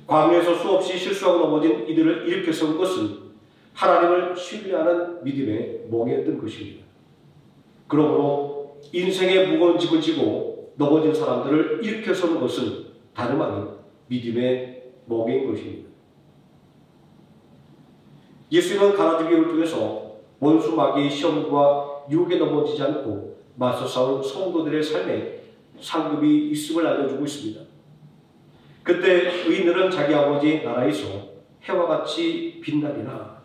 광야에서 수없이 실수하고 넘어진 이들을 일으켜 세운 것은 하나님을 신뢰하는 믿음의 멍에였던 것입니다. 그러므로 인생의 무거운 짐을 지고 넘어진 사람들을 일으켜 세우는 것은 다름 아닌 믿음의 멍에인 것입니다. 예수님은 가라지 비유를 통해서 원수 마귀의 시험과 유혹에 넘어지지 않고 맞서 싸운 성도들의 삶에 상급이 있음을 알려주고 있습니다. 그때 의인들은 자기 아버지 나라에서 해와 같이 빛나리라.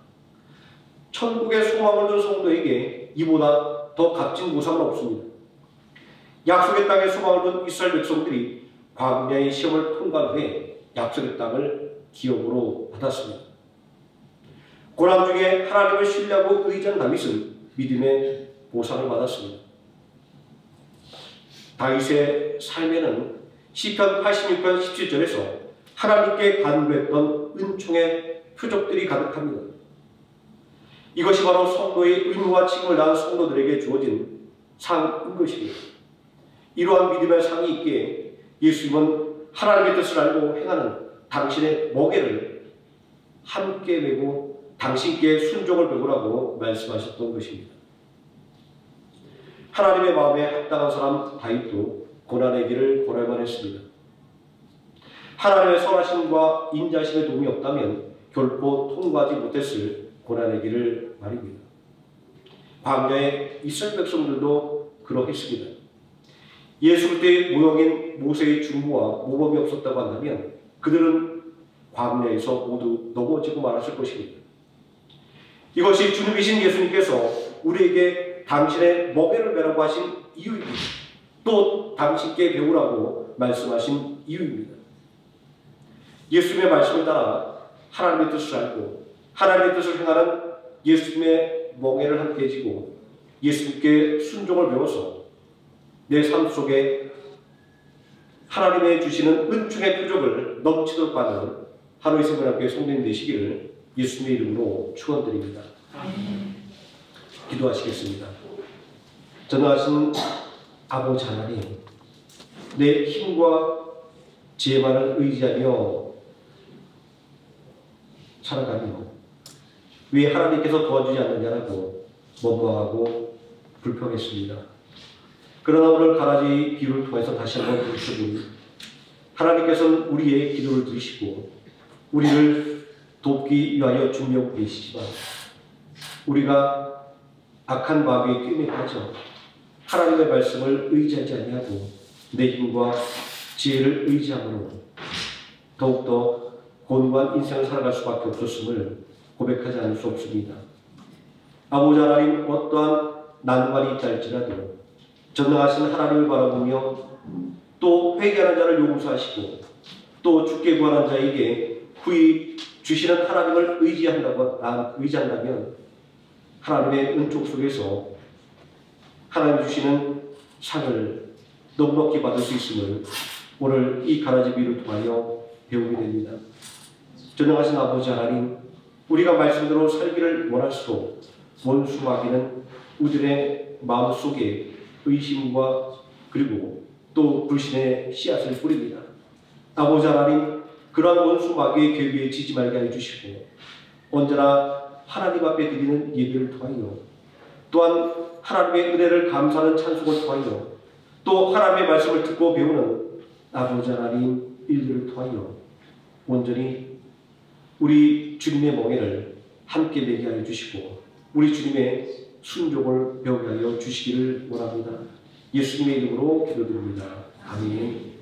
천국의 소망을 둔 성도에게 이보다 더 값진 보상은 없습니다. 약속의 땅에 소망을 둔 이스라엘 백성들이 광야의 시험을 통과한 후에 약속의 땅을 기업으로 받았습니다. 고난 중에 하나님을 신뢰하고 의지한 다윗은 믿음의 보상을 받았습니다. 다윗의 삶에는 시편 86편 17절에서 하나님께 간구했던 은총의 표적들이 가득합니다. 이것이 바로 성도의 의무와 책임을 다한 성도들에게 주어진 상인 것입니다. 이러한 믿음의 상이 있기에 예수님은 하나님의 뜻을 알고 행하는 당신의 멍에를 함께 메고 당신께 순종을 배우라고 말씀하셨던 것입니다. 하나님의 마음에 합당한 사람 다윗도 고난의 길을 걸어야만 했습니다. 하나님의 선하심과 인자심의 도움이 없다면 결코 통과하지 못했을 고난의 길을 말입니다. 광야의 이스라엘 백성들도 그러했습니다. 예수 그때의 모형인 모세의 중보와 모범이 없었다고 한다면 그들은 광야에서 모두 넘어지고 말았을 것입니다. 이것이 주님이신 예수님께서 우리에게 당신의 멍에를 메라고 하신 이유입니다. 또 당신께 배우라고 말씀하신 이유입니다. 예수님의 말씀을 따라 하나님의 뜻을 알고 하나님의 뜻을 행하는 예수님의 멍에를 함께 지고 예수님께 순종을 배워서 내 삶 속에 하나님의 주시는 은총의 표적을 넘치도록 받는 하루의 생명학교의 성도님 되시기를 예수님의 이름으로 축원드립니다. 기도하시겠습니다. 전능하신 아버지 하나님, 내 힘과 지혜만을 의지하며 살아가며 왜 하나님께서 도와주지 않느냐라고 원망하고 불평했습니다. 그러나 오늘 가라지 비유를 통해서 다시 한번 부르시니 하나님께서는 우리의 기도를 들으시고 우리를 돕기 위하여 준비하고 계시지만 우리가 악한 마귀의 꾀임에 빠져 하나님의 말씀을 의지하지 아니하고 내 힘과 지혜를 의지함으로 더욱더 곤고한 인생을 살아갈 수밖에 없었음을 고백하지 않을 수 없습니다. 아버지 하나님, 어떠한 난관이 있다 할지라도 전능하신 하나님을 바라보며 또 회개하는 자를 용서하시고 또 죽게 구하는 자에게 후히 주시는 하나님을 의지한다면 하나님의 은총 속에서 하나님 주시는 상을 넉넉히 받을 수 있음을 오늘 이 가라지 비유를 통하여 배우게 됩니다. 전능하신 아버지 하나님, 우리가 말씀대로 살기를 원할수록 원수 마귀는 우리의 마음속에 의심과 그리고 또 불신의 씨앗을 뿌립니다. 아버지 하나님, 그러한 원수 마귀의 계획에 지지 말게 해주시고 언제나 하나님 앞에 드리는 예배를 통하여 또한 하나님의 은혜를 감사하는 찬송을 통하여 또 하나님의 말씀을 듣고 배우는 아버지 하나님 일들을 통하여 온전히 우리 주님의 멍에를 함께 내게 하여 주시고 우리 주님의 순종을 배우게 하여 주시기를 원합니다. 예수님의 이름으로 기도드립니다. 아멘.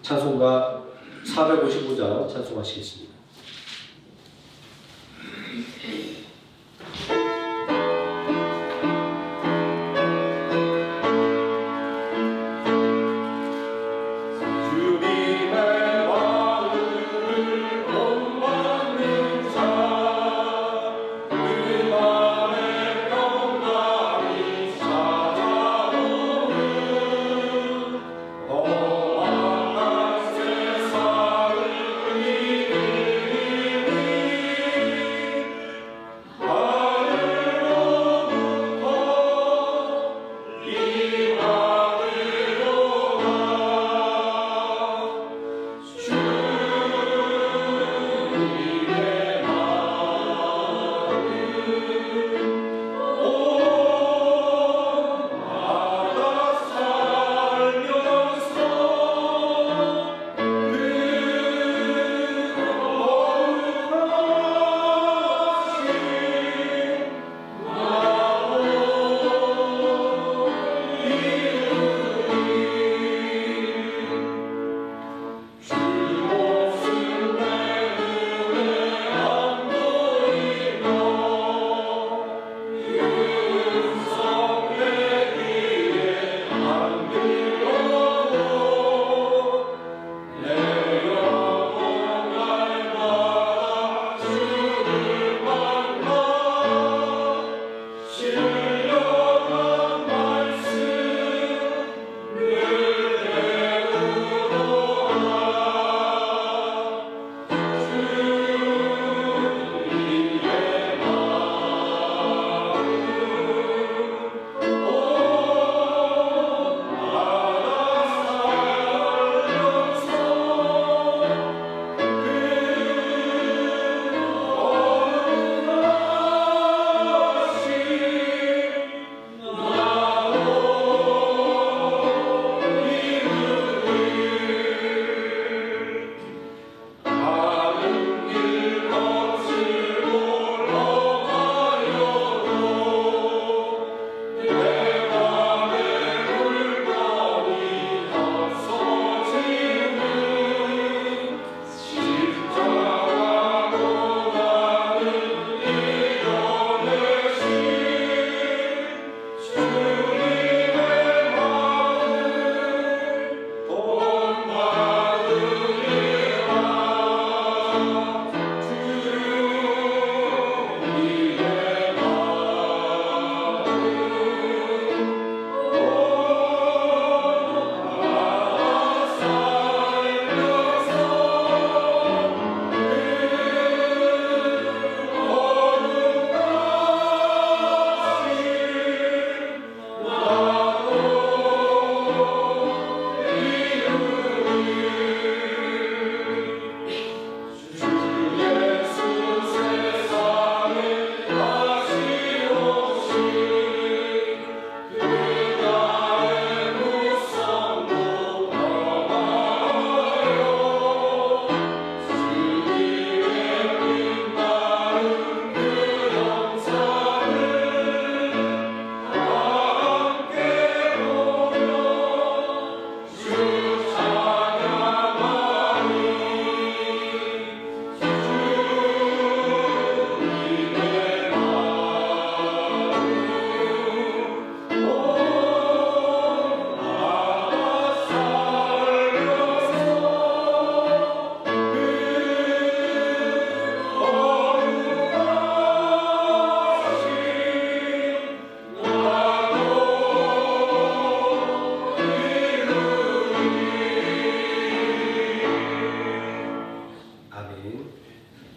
찬송가 455장 찬송하시겠습니다.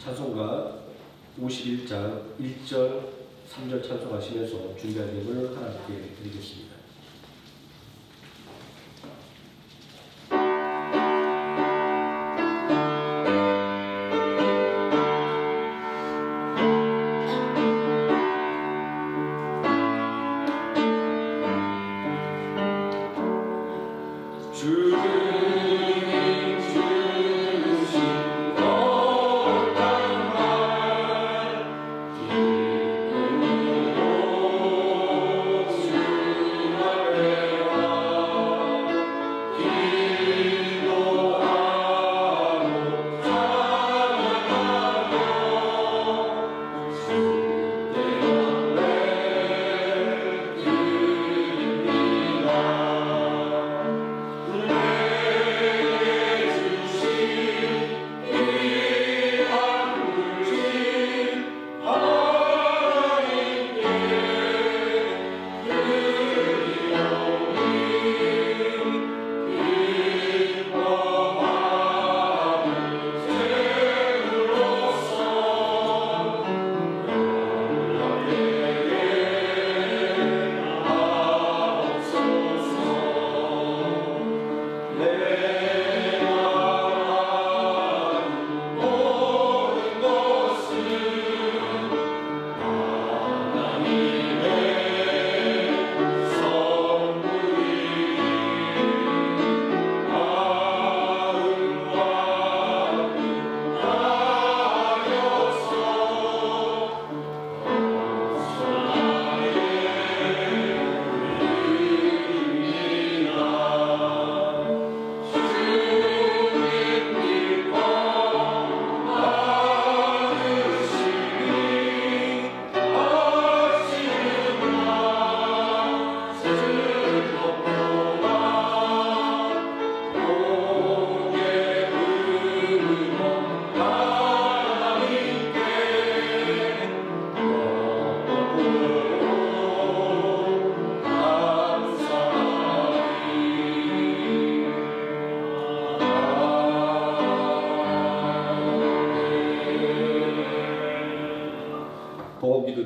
찬송가 51장 1절, 3절 찬송하시면서 준비한 예물을 하나님께 드리겠습니다. 주님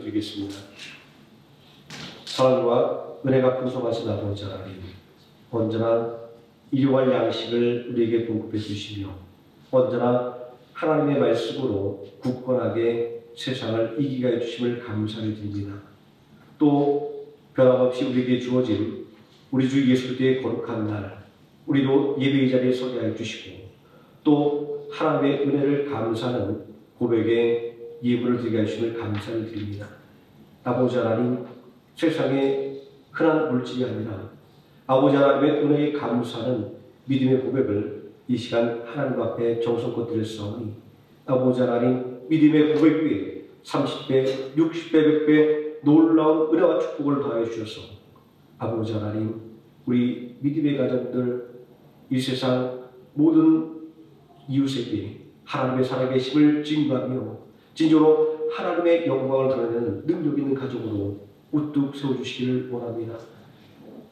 기도드리겠습니다. 사랑과 은혜가 풍성하신 아버지 하나님, 언제나 일용할 양식을 우리에게 공급해 주시며 언제나 하나님의 말씀으로 굳건하게 세상을 이기게 해주심을 감사를 드립니다. 또 변함없이 우리에게 주어진 우리 주 예수 그리스도의 거룩한 날, 우리도 예배의 자리에 서게 하여 주시고 또 하나님의 은혜를 감사하는 고백에 예물을 드리게 하심을 감사를 드립니다. 아버지 하나님, 세상에 흔한 물질이 아니라 아버지 하나님의 은혜에 감사하는 믿음의 고백을 이 시간 하나님 앞에 정성껏 드렸사오니 아버지 하나님, 믿음의 고백 위에 30배, 60배, 100배 놀라운 은혜와 축복을 더하여 주셔서 아버지 하나님, 우리 믿음의 가정들, 이 세상 모든 이웃에게 하나님의 살아계심을 증거하며 진정으로 하나님의 영광을 드러내는 능력 있는 가정으로 우뚝 세워주시기를 원합니다.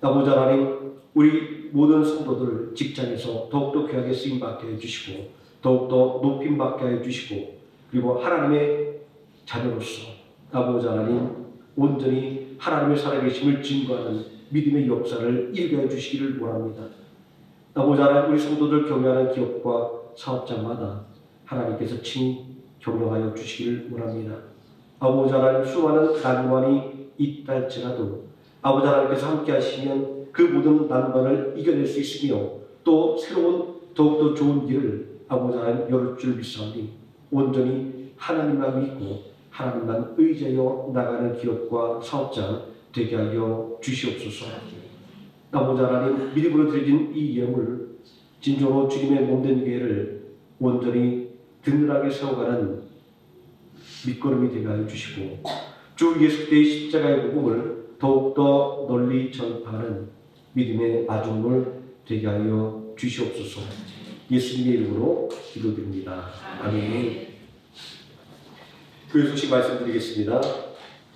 아버지 하나님, 우리 모든 성도들 직장에서 더욱더 귀하게 쓰임받게 해주시고 더욱더 높임받게 해주시고 그리고 하나님의 자녀로서 아버지 하나님 온전히 하나님의 살아계심을 증거하는 믿음의 역사를 일가해 주시기를 원합니다. 아버지 하나님, 우리 성도들 경영하는 기업과 사업장마다 하나님께서 친히 경영하여 주시기를 원합니다. 아버지 하나님, 수많은 난관이 있다 할지라도 아버지 하나님께서 함께 하시면 그 모든 난관을 이겨낼 수 있으며 또 새로운 더욱더 좋은 길을 아버지 하나님 열을 줄 믿사오니 온전히 하나님만 믿고 하나님만 의지하여 나가는 기업과 사업장 되게 하여 주시옵소서. 아버지 하나님, 믿음으로 드려진 이 예물 진정으로 주님의 몸된 교회를 온전히 든든하게 세워가는 밑거름이 되게 하여 주시고 주 예수 그리스도의 십자가의 복음을 더욱더 널리 전파하는 믿음의 마중물 되게 하여 주시옵소서. 예수님의 이름으로 기도드립니다. 아멘. 교회 소식 말씀드리겠습니다.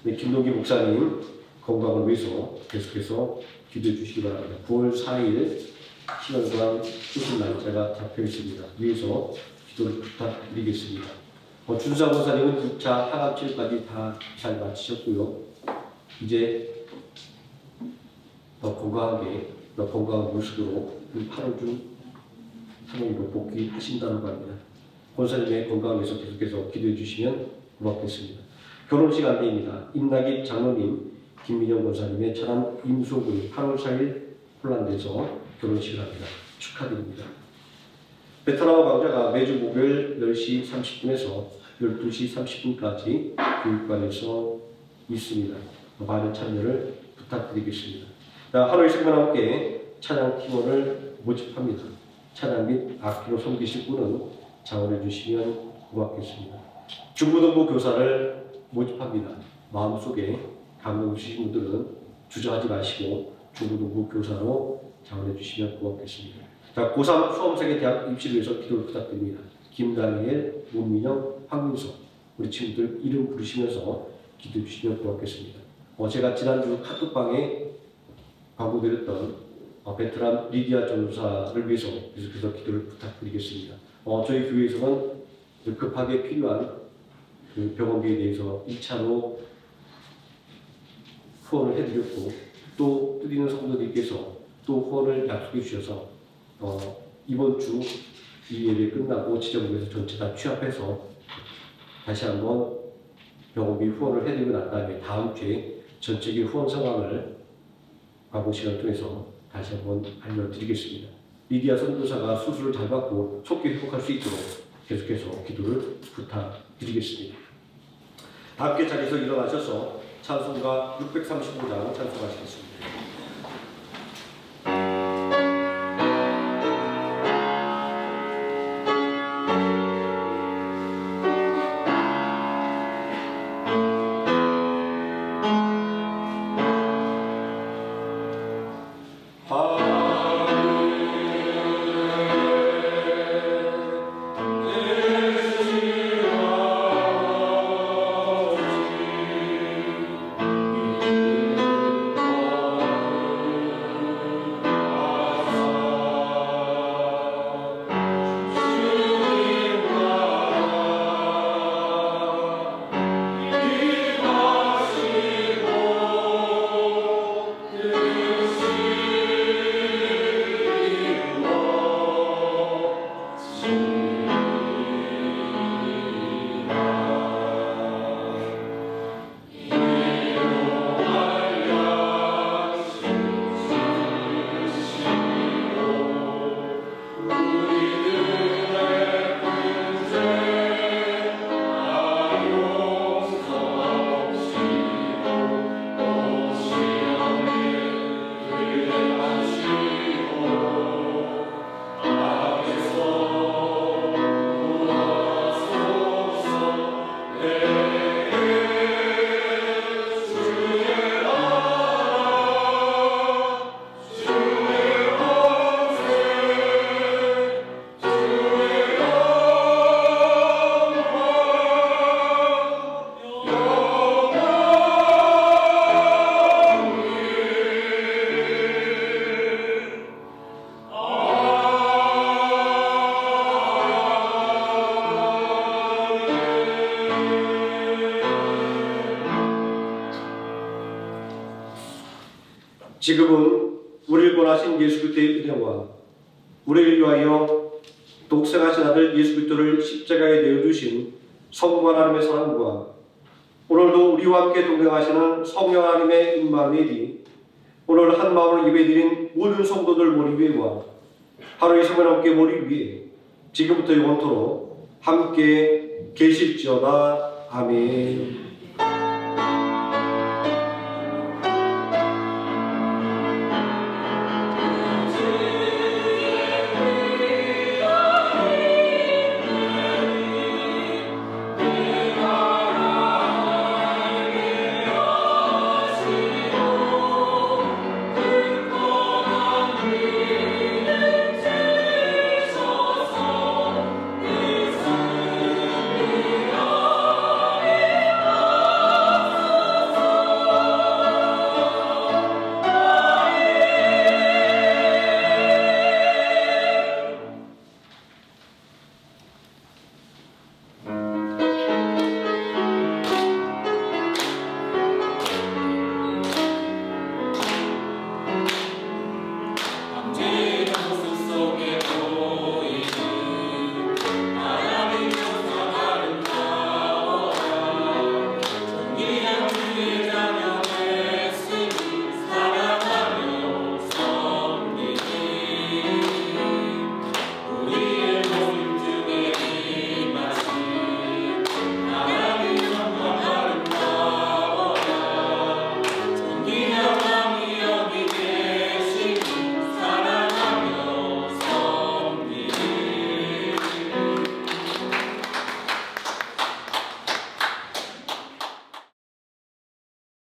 네, 김동기 목사님 건강을 위해서 계속해서 기도해 주시기 바랍니다. 9월 4일 시간과 수술 날짜가 잡혀 있습니다. 위에서 기도를 부탁드리겠습니다. 준사 권사님은 2차 항암 치료까지 다 잘 마치셨고요. 이제 더 건강하게, 더 건강한 모습으로 8월 중 상원으로 복귀하신다고 합니다. 권사님의 건강을 위해서 계속해서 기도해 주시면 고맙겠습니다. 결혼식 안내입니다. 임나기 장로님, 김민영 권사님의 차남 임소군이 8월 4일 폴란드에서 결혼식을 합니다. 축하드립니다. 베트남 강좌가 매주 목요일 10시 30분에서 12시 30분까지 교육관에서 있습니다. 많은 참여를 부탁드리겠습니다. 하루 이슬과 함께 찬양 팀원을 모집합니다. 찬양 및 악기로 섬기실 분은 자원해 주시면 고맙겠습니다. 중고등부 교사를 모집합니다. 마음속에 감동 주신 분들은 주저하지 마시고 중고등부 교사로 자원해 주시면 고맙겠습니다. 자, 고3 수험생의 대학 입시를 위해서 기도를 부탁드립니다. 김다니엘, 문민영, 황민석 우리 친구들 이름 부르시면서 기도해 주시면 고맙겠습니다. 제가 지난주 카톡방에 광고드렸던 베트남 리디아 전도사를 위해서 계속해서 기도를 부탁드리겠습니다. 저희 교회에서는 급하게 필요한 그 병원비에 대해서 2차로 후원을 해드렸고 또 뜻있는 성도들께서 또 후원을 약속해 주셔서 이번 주 이 예배 끝나고 지정부에서 전체 다 취합해서 다시 한번 병원비 후원을 해드리고 난 다음에 다음 주에 전체적인 후원 상황을 광고 시간을 통해서 다시 한번 알려드리겠습니다. 리디아 선교사가 수술을 잘 받고 속히 회복할 수 있도록 계속해서 기도를 부탁드리겠습니다. 다 함께 자리에서 일어나셔서 찬송가 635장 찬송하시겠습니다. 아 지금은 우리를 구원하신 예수 그리스도의 은혜와 우리를 위하여 독생하신 아들 예수 그리스도를 십자가에 내어주신 성부 하나님의 사랑과 오늘도 우리와 함께 동행하시는 성령 하나님의 임마누엘이 오늘 한 마음을 예배드린 모든 성도들 머리 위에와 하루의 생을 함께 머리 위에 지금부터 영원토록 함께 계실지어다. 아멘.